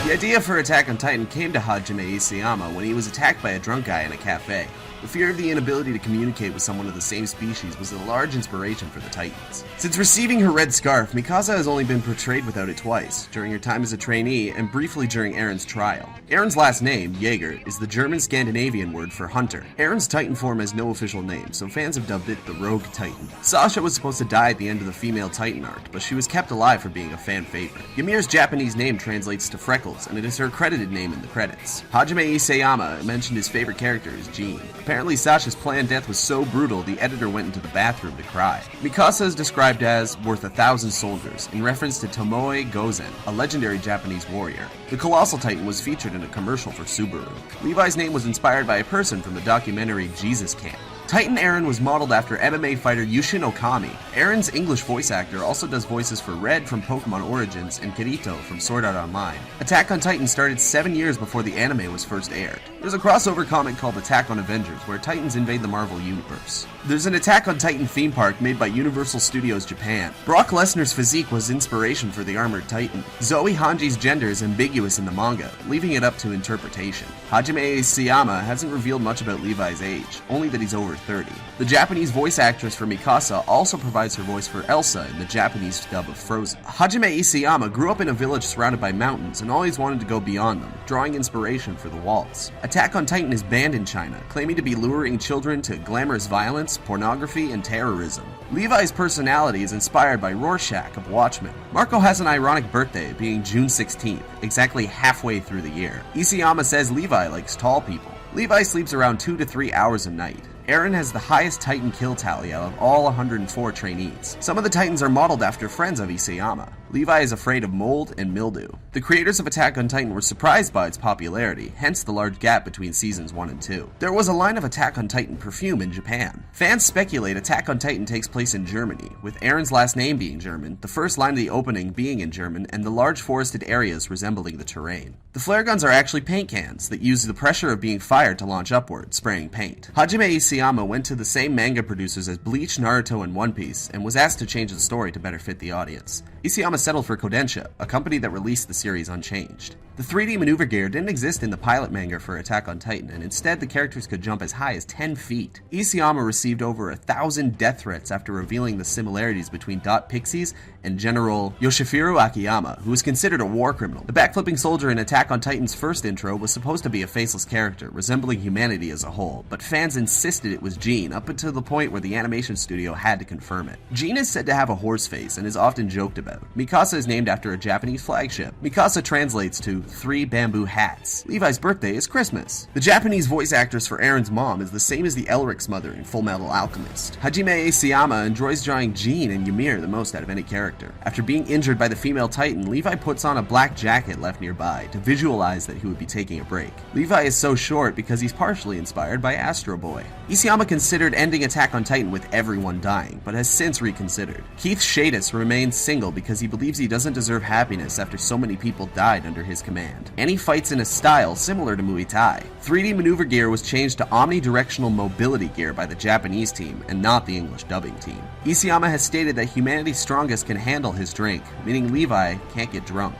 The idea for Attack on Titan came to Hajime Isayama when he was attacked by a drunk guy in a cafe. The fear of the inability to communicate with someone of the same species was a large inspiration for the Titans. Since receiving her red scarf, Mikasa has only been portrayed without it twice, during her time as a trainee and briefly during Aaron's trial. Aaron's last name, Jaeger, is the German-Scandinavian word for hunter. Aaron's Titan form has no official name, so fans have dubbed it the Rogue Titan. Sasha was supposed to die at the end of the female Titan arc, but she was kept alive for being a fan favorite. Ymir's Japanese name translates to Freckles, and it is her credited name in the credits. Hajime Isayama mentioned his favorite character is Jean. Apparently, Sasha's planned death was so brutal, the editor went into the bathroom to cry. Mikasa is described as worth 1,000 soldiers, in reference to Tomoe Gozen, a legendary Japanese warrior. The Colossal Titan was featured in a commercial for Subaru. Levi's name was inspired by a person from the documentary Jesus Camp. Titan Aaron was modeled after MMA fighter Yushin Okami. Aaron's English voice actor also does voices for Red from Pokemon Origins and Kirito from Sword Art Online. Attack on Titan started 7 years before the anime was first aired. There's a crossover comic called Attack on Avengers where Titans invade the Marvel Universe. There's an Attack on Titan theme park made by Universal Studios Japan. Brock Lesnar's physique was inspiration for the Armored Titan. Zoe Hanji's gender is ambiguous in the manga, leaving it up to interpretation. Hajime Isayama hasn't revealed much about Levi's age, only that he's over 30. The Japanese voice actress for Mikasa also provides her voice for Elsa in the Japanese dub of Frozen. Hajime Isayama grew up in a village surrounded by mountains and always wanted to go beyond them, drawing inspiration for the walls. Attack on Titan is banned in China, claiming to be luring children to glamorous violence, pornography, and terrorism. Levi's personality is inspired by Rorschach of Watchmen. Marco has an ironic birthday, being June 16th, exactly halfway through the year. Isayama says Levi likes tall people. Levi sleeps around 2 to 3 hours a night. Eren has the highest Titan kill tally out of all 104 trainees. Some of the Titans are modeled after friends of Isayama. Levi is afraid of mold and mildew. The creators of Attack on Titan were surprised by its popularity, hence the large gap between seasons 1 and 2. There was a line of Attack on Titan perfume in Japan. Fans speculate Attack on Titan takes place in Germany, with Eren's last name being German, the first line of the opening being in German, and the large forested areas resembling the terrain. The flare guns are actually paint cans that use the pressure of being fired to launch upward, spraying paint. Hajime Isayama went to the same manga producers as Bleach, Naruto, and One Piece, and was asked to change the story to better fit the audience. Isayama settled for Kodensha, a company that released the series unchanged. The 3D maneuver gear didn't exist in the pilot manga for Attack on Titan, and instead the characters could jump as high as 10 feet. Isayama received over 1,000 death threats after revealing the similarities between Dot Pixies and General Yoshifuru Akiyama, who was considered a war criminal. The backflipping soldier in Attack on Titan's first intro was supposed to be a faceless character, resembling humanity as a whole, but fans insisted it was Jean, up until the point where the animation studio had to confirm it. Jean is said to have a horse face and is often joked about. Mikasa is named after a Japanese flagship. Mikasa translates to 3 bamboo hats. Levi's birthday is Christmas. The Japanese voice actress for Eren's mom is the same as the Elric's mother in Full Metal Alchemist. Hajime Isayama enjoys drawing Jean and Ymir the most out of any character. After being injured by the female Titan, Levi puts on a black jacket left nearby to visualize that he would be taking a break. Levi is so short because he's partially inspired by Astro Boy. Isayama considered ending Attack on Titan with everyone dying, but has since reconsidered. Keith Shadis remains single because he believes he doesn't deserve happiness after so many people died under his command. And he fights in a style similar to Muay Thai. 3D maneuver gear was changed to omnidirectional mobility gear by the Japanese team and not the English dubbing team. Isayama has stated that humanity's strongest can handle his drink, meaning Levi can't get drunk.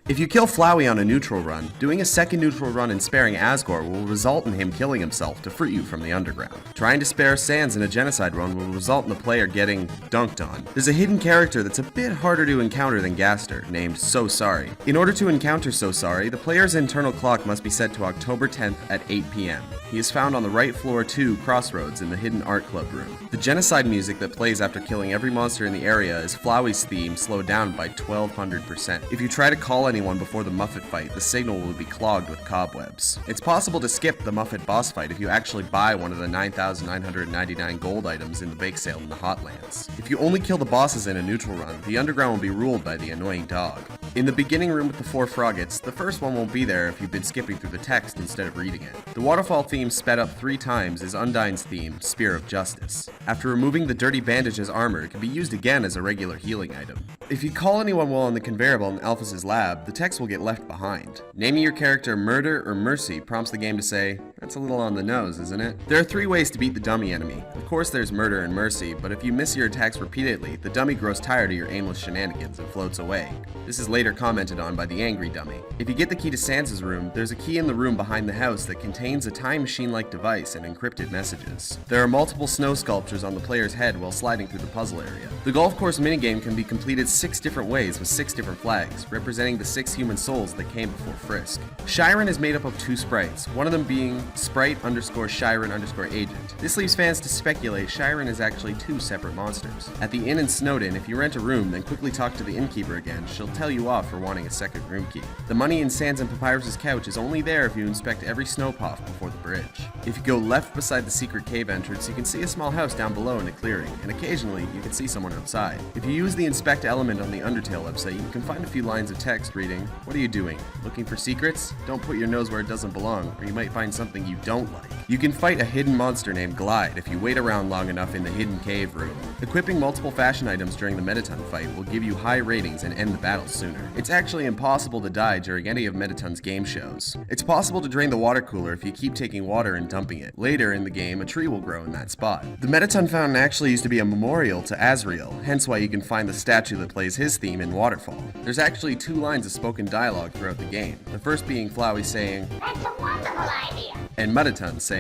If you kill Flowey on a neutral run, doing a second neutral run and sparing Asgore will result in him killing himself to free you from the underground. Trying to spare Sans in a genocide run will result in the player getting dunked on. There's a hidden character that's a bit harder to encounter than Gaster, named So Sorry. In order to encounter So Sorry, the player's internal clock must be set to October 10th at 8 p.m. He is found on the right floor 2 crossroads in the hidden art club room. The genocide music that plays after killing every monster in the area is Flowey's theme slowed down by 1200%. If you try to call anyone before the Muffet fight, the signal will be clogged with cobwebs. It's possible to skip the Muffet boss fight if you actually buy one of the 9,999 gold items in the bake sale in the Hotlands. If you only kill the bosses in a neutral run, the underground will be ruled by the annoying dog. In the beginning room with the 4 froggets, the first one won't be there if you've been skipping through the text instead of reading it. The waterfall theme sped up 3 times is Undyne's theme, Spear of Justice. After removing the dirty bandage as armor, it can be used again as a regular healing item. If you call anyone while on the conveyor belt in Alphys' lab, the text will get left behind. Naming your character Murder or Mercy prompts the game to say, that's a little on the nose, isn't it? There are 3 ways to beat the dummy enemy. Of course there's Murder and Mercy, but if you miss your attacks repeatedly, the dummy grows tired of your aimless shenanigans and floats away. This is later commented on by the angry dummy. If you get the key to Sans' room, there's a key in the room behind the house that contains a time machine-like device and encrypted messages. There are multiple snow sculptures on the player's head while sliding through the puzzle area. The golf course minigame can be completed 6 different ways with 6 different flags, representing the 6 human souls that came before Frisk. Shyren is made up of 2 sprites, one of them being Sprite_Shyren_Agent. This leaves fans to speculate Shyren is actually 2 separate monsters. At the inn in Snowdin, if you rent a room, then quickly talk to the innkeeper again, she'll tell you off for wanting a second room key. The money in Sans and Papyrus' couch is only there if you inspect every snowpuff before the bridge. If you go left beside the secret cave entrance, you can see a small house down below in a clearing, and occasionally you can see someone outside. If you use the inspect element on the Undertale website, you can find a few lines of text reading, "What are you doing? Looking for secrets? Don't put your nose where it doesn't belong, or you might find something you don't like." You can fight a hidden monster named Glide if you wait around long enough in the hidden cave room. Equipping multiple fashion items during the Mettaton fight will give you high ratings and end the battle sooner. It's actually impossible to die during any of Mettaton's game shows. It's possible to drain the water cooler if you keep taking water and dumping it. Later in the game, a tree will grow in that spot. The Mettaton fountain actually used to be a memorial to Azrael, hence why you can find the statue that plays his theme in Waterfall. There's actually 2 lines of spoken dialogue throughout the game, the first being Flowey saying, "That's a wonderful idea," and Mettaton saying,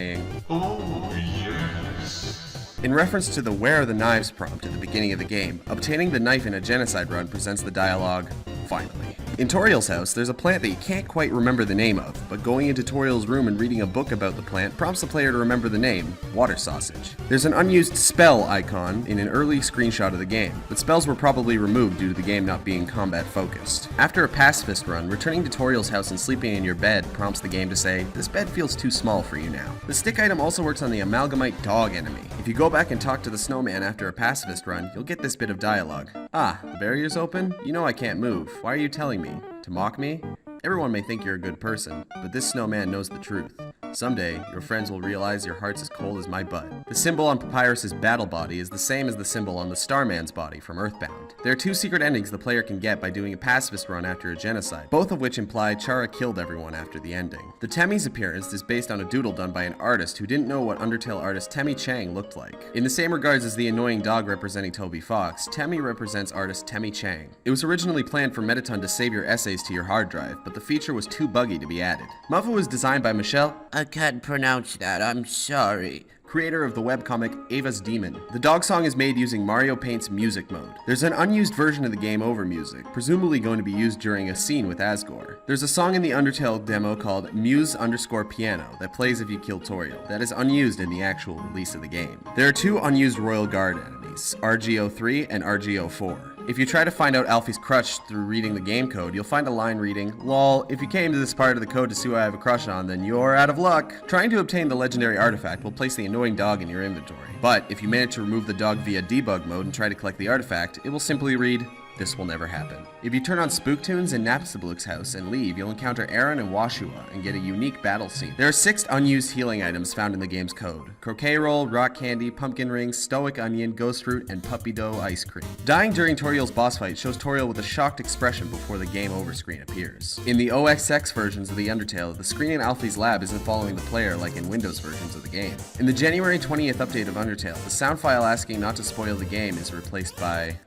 "Oh, yes." In reference to the "Where are the knives" prompt at the beginning of the game, obtaining the knife in a genocide run presents the dialogue, "Finally." In Toriel's house, there's a plant that you can't quite remember the name of, but going into Toriel's room and reading a book about the plant prompts the player to remember the name, water sausage. There's an unused spell icon in an early screenshot of the game, but spells were probably removed due to the game not being combat focused. After a pacifist run, returning to Toriel's house and sleeping in your bed prompts the game to say, "This bed feels too small for you now." The stick item also works on the Amalgamite dog enemy. If you go back and talk to the snowman after a pacifist run, you'll get this bit of dialogue. "Ah, the barrier's open? You know I can't move. Why are you telling me? To mock me? Everyone may think you're a good person, but this snowman knows the truth. Someday, your friends will realize your heart's as cold as my butt." The symbol on Papyrus's battle body is the same as the symbol on the Starman's body from Earthbound. There are 2 secret endings the player can get by doing a pacifist run after a genocide, both of which imply Chara killed everyone after the ending. The Temmie's appearance is based on a doodle done by an artist who didn't know what Undertale artist Temmie Chang looked like. In the same regards as the annoying dog representing Toby Fox, Temmie represents artist Temmie Chang. It was originally planned for Mettaton to save your essays to your hard drive, but the feature was too buggy to be added. Muffa was designed by Michelle, I can't pronounce that, I'm sorry, creator of the webcomic Ava's Demon. The dog song is made using Mario Paint's music mode. There's an unused version of the game over music, presumably going to be used during a scene with Asgore. There's a song in the Undertale demo called Muse_Piano that plays if you kill Toriel. That is unused in the actual release of the game. There are 2 unused Royal Guard enemies, RGO3 and RGO4. If you try to find out Alfie's crush through reading the game code, you'll find a line reading, "Lol, if you came to this part of the code to see who I have a crush on, then you're out of luck." Trying to obtain the legendary artifact will place the annoying dog in your inventory. But if you manage to remove the dog via debug mode and try to collect the artifact, it will simply read, "This will never happen." If you turn on Spooktunes in Napstablook's house and leave, you'll encounter Aaron and Washua and get a unique battle scene. There are 6 unused healing items found in the game's code: croquet roll, rock candy, pumpkin rings, stoic onion, ghost fruit, and puppy dough ice cream. Dying during Toriel's boss fight shows Toriel with a shocked expression before the game over screen appears. In the OXX versions of the Undertale, the screen in Alfie's lab isn't following the player like in Windows versions of the game. In the January 20th update of Undertale, the sound file asking not to spoil the game is replaced by